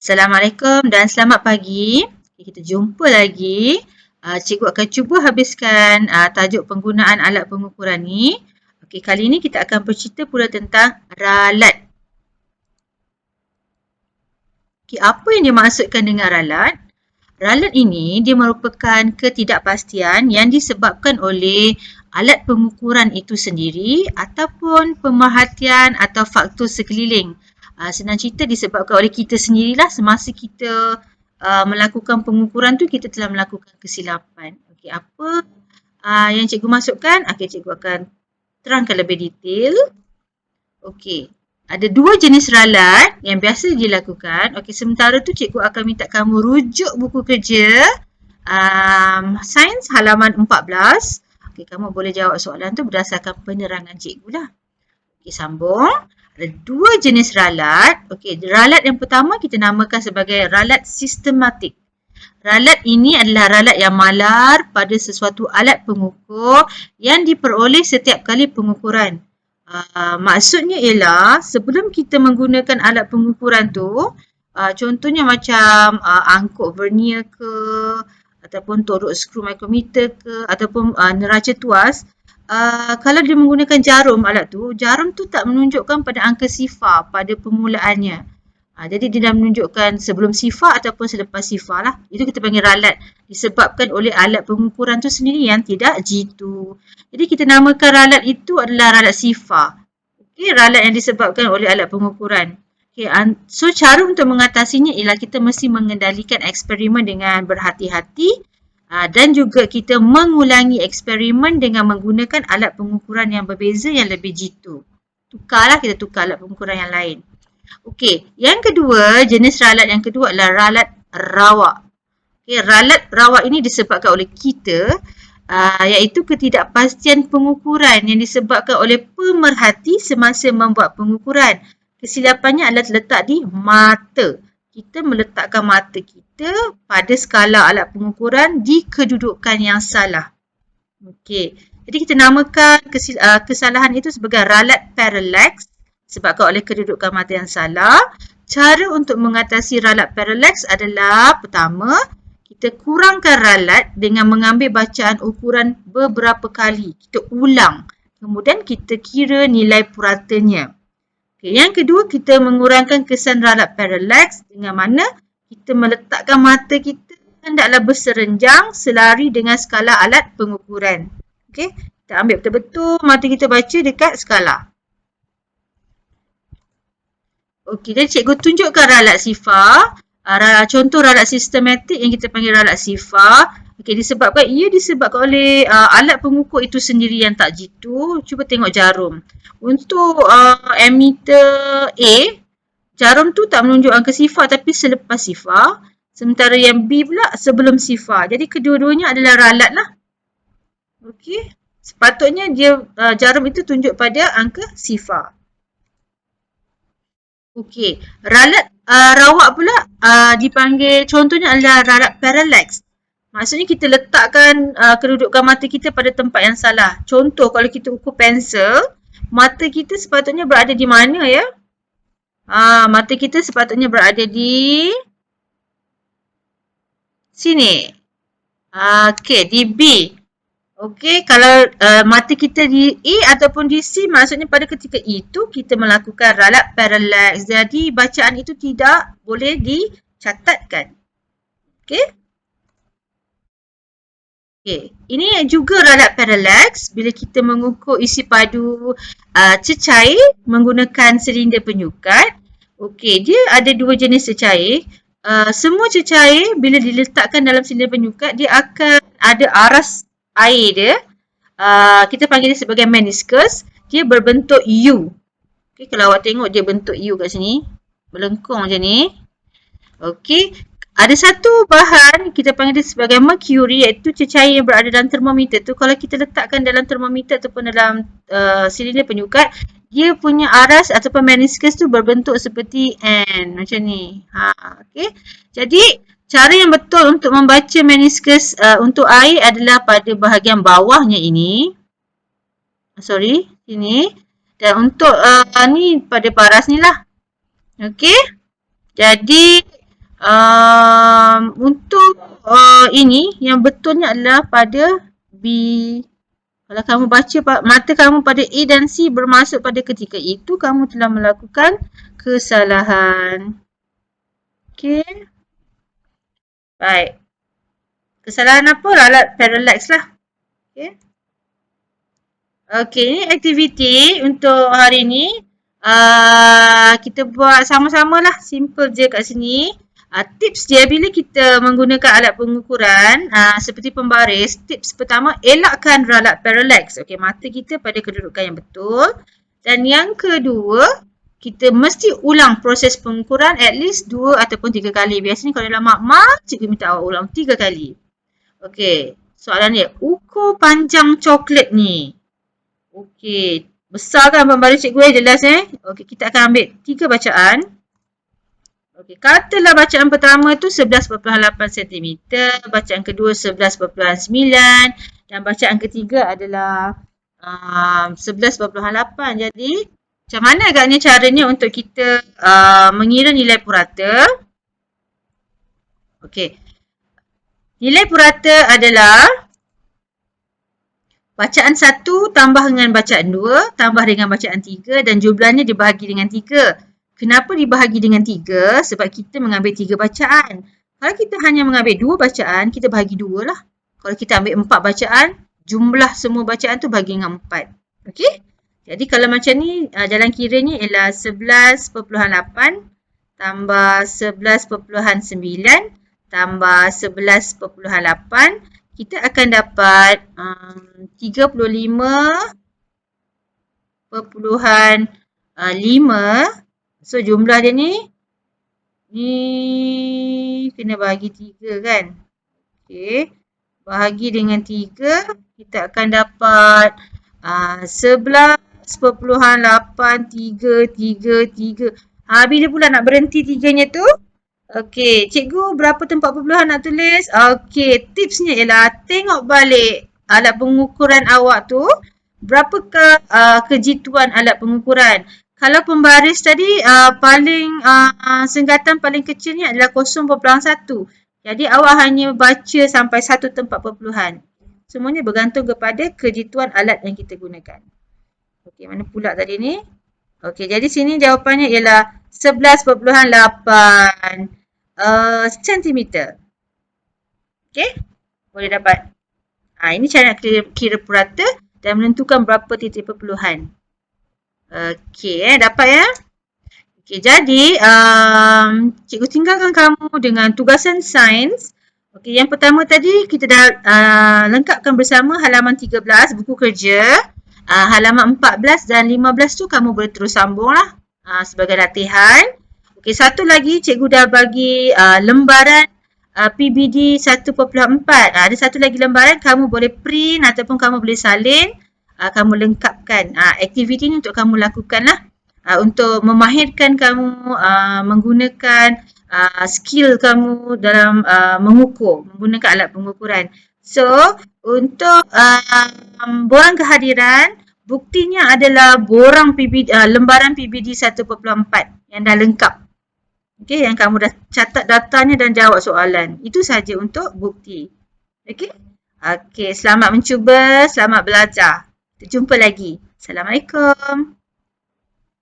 Assalamualaikum dan selamat pagi. Kita jumpa lagi. Cikgu akan cuba habiskan tajuk penggunaan alat pengukuran ni. Okey, kali ini kita akan bercerita pula tentang ralat. Okey, apa yang dimaksudkan dengan ralat? Ralat ini dia merupakan ketidakpastian yang disebabkan oleh alat pengukuran itu sendiri ataupun pemerhatian atau faktor sekeliling. Senang cerita disebabkan oleh kita sendirilah semasa kita melakukan pengukuran tu kita telah melakukan kesilapan. Okey, apa yang cikgu masukkan? Okey, cikgu akan terangkan lebih detail. Okey, ada dua jenis ralat yang biasa dilakukan. Okey, sementara tu cikgu akan minta kamu rujuk buku kerja sains halaman 14. Okey, kamu boleh jawab soalan tu berdasarkan penerangan cikgu lah. Okey, sambung. Ada dua jenis ralat. Okey, ralat yang pertama kita namakan sebagai ralat sistematik. Ralat ini adalah ralat yang malar pada sesuatu alat pengukur yang diperoleh setiap kali pengukuran. Maksudnya ialah sebelum kita menggunakan alat pengukuran tu, contohnya macam angkut vernier ke, ataupun torok skru mikrometer ke, ataupun neraca tuas, kalau dia menggunakan jarum alat tu, jarum tu tak menunjukkan pada angka sifar pada permulaannya. Jadi dia dah menunjukkan sebelum sifar ataupun selepas sifar lah. Itu kita panggil ralat. Disebabkan oleh alat pengukuran tu sendiri yang tidak jitu. Jadi kita namakan ralat itu adalah ralat sifar. Okay, ralat yang disebabkan oleh alat pengukuran. Okay, so cara untuk mengatasinya ialah kita mesti mengendalikan eksperimen dengan berhati-hati dan juga kita mengulangi eksperimen dengan menggunakan alat pengukuran yang berbeza yang lebih jitu. Kita tukar alat pengukuran yang lain. Okey, yang kedua, jenis ralat yang kedua adalah ralat rawak. Okey, ralat rawak ini disebabkan oleh kita iaitu ketidakpastian pengukuran yang disebabkan oleh pemerhati semasa membuat pengukuran. Kesilapannya adalah terletak di mata. Kita meletakkan mata kita pada skala alat pengukuran di kedudukan yang salah. Okey, jadi kita namakan kesalahan itu sebagai ralat parallax disebabkan oleh kedudukan mata yang salah. Cara untuk mengatasi ralat parallax adalah pertama, kita kurangkan ralat dengan mengambil bacaan ukuran beberapa kali. Kita ulang. Kemudian kita kira nilai puratanya. Okay, yang kedua, kita mengurangkan kesan ralat parallax dengan mana kita meletakkan mata kita hendaklah berserenjang selari dengan skala alat pengukuran. Okay, kita ambil betul-betul mata kita baca dekat skala. Okey, jadi cikgu tunjukkan ralat sifar. Contoh ralat sistematik yang kita panggil ralat sifar. Okey, disebabkan oleh alat pengukur itu sendiri yang tak jitu. Cuba tengok jarum. Untuk ammeter A, jarum tu tak menunjuk angka sifar tapi selepas sifar. Sementara yang B pula sebelum sifar. Jadi kedua-duanya adalah ralat lah. Okey, sepatutnya jarum itu tunjuk pada angka sifar. Okey, ralat rawak pula dipanggil, contohnya adalah ralat parallax. Maksudnya kita letakkan kedudukan mata kita pada tempat yang salah. Contoh kalau kita ukur pensel, mata kita sepatutnya berada di mana ya? Mata kita sepatutnya berada di sini. Okey, di B. Okey, kalau mata kita di A ataupun di C, maksudnya pada ketika itu kita melakukan ralat parallax. Jadi bacaan itu tidak boleh dicatatkan. Okey. Okey, ini juga ralat parallax bila kita mengukur isi padu cecair menggunakan silinder penyukat. Okey, dia ada dua jenis cecair. Semua cecair bila diletakkan dalam silinder penyukat, dia akan ada aras air dia, kita panggil dia sebagai meniscus. Dia berbentuk U. Okay, kalau awak tengok dia bentuk U kat sini, melengkung macam ni. Okey, ada satu bahan kita panggil dia sebagai mercury, iaitu cecair yang berada dalam termometer tu. Kalau kita letakkan dalam termometer ataupun dalam silinder penyukat, dia punya aras ataupun meniscus tu berbentuk seperti N macam ni. Okey, jadi cara yang betul untuk membaca meniscus untuk air adalah pada bahagian bawahnya ini. Sini. Dan untuk ni pada paras ni lah. Okey. Jadi Untuk ini yang betulnya adalah pada B. Kalau kamu baca mata kamu pada A dan C bermaksud pada ketika itu kamu telah melakukan kesalahan. Okey. Baik. Kesalahan apa? Ralat parallax lah. Okey. Okey, ini aktiviti untuk hari ni. Kita buat sama-sama lah. Simple je kat sini. Tips dia bila kita menggunakan alat pengukuran seperti pembaris, tips pertama elakkan ralat parallax. Okey, mata kita pada kedudukan yang betul. Dan yang kedua, kita mesti ulang proses pengukuran at least 2 ataupun 3 kali. Biasanya kalau dalam makmal, cikgu minta awak ulang 3 kali. Okey, soalan dia, ukur panjang coklat ni. Okey, besar kan pembaris cikgu jelas Okey, kita akan ambil 3 bacaan. Okey, katalah bacaan pertama tu 11.8 cm, bacaan kedua 11.9 dan bacaan ketiga adalah 11.8. Jadi, macam mana agaknya caranya untuk kita mengira nilai purata? Okey. Nilai purata adalah bacaan 1 tambah dengan bacaan 2 tambah dengan bacaan 3 dan jumlahnya dibahagi dengan 3. Kenapa dibahagi dengan 3? Sebab kita mengambil 3 bacaan. Kalau kita hanya mengambil 2 bacaan, kita bahagi 2 lah. Kalau kita ambil 4 bacaan, jumlah semua bacaan tu bahagi dengan 4. Okey? Jadi kalau macam ni, jalan kiranya ialah 11.8 tambah 11.9 tambah 11.8. Kita akan dapat 35.5. So jumlah dia ni kena bahagi 3 kan. Okey. Bahagi dengan 3, kita akan dapat 11.833. Bila pula nak berhenti 3-nya tu? Okey, cikgu berapa tempat perpuluhan nak tulis? Okey, tipsnya ialah tengok balik alat pengukuran awak tu. Berapakah kejituan alat pengukuran? Kalau pembaris tadi paling senggatan paling kecilnya adalah 0.1. Jadi awak hanya baca sampai 1 tempat perpuluhan. Semuanya bergantung kepada kejituan alat yang kita gunakan. Okey, mana pula tadi ni? Okey, jadi sini jawapannya ialah 11.8 sentimeter. Okey, boleh dapat. Ini cara nak kira purata dan menentukan berapa titik perpuluhan. Okey, dapat ya. Okey, jadi cikgu tinggalkan kamu dengan tugasan sains. Okey, yang pertama tadi kita dah lengkapkan bersama halaman 13 buku kerja. Halaman 14 dan 15 tu kamu boleh terus sambung lah sebagai latihan. Okey, satu lagi cikgu dah bagi lembaran PBD 1.4. Ada satu lagi lembaran kamu boleh print ataupun kamu boleh salin. Kamu lengkapkan. Aktiviti ni untuk kamu lakukan lah. Untuk memahirkan kamu menggunakan skill kamu dalam mengukur, menggunakan alat pengukuran. So, untuk borang kehadiran, buktinya adalah borang PBD, lembaran PBD 1.4 yang dah lengkap. Okey, yang kamu dah catat datanya dan jawab soalan. Itu saja untuk bukti. Okey? Okey, selamat mencuba, selamat belajar. Kita jumpa lagi. Assalamualaikum.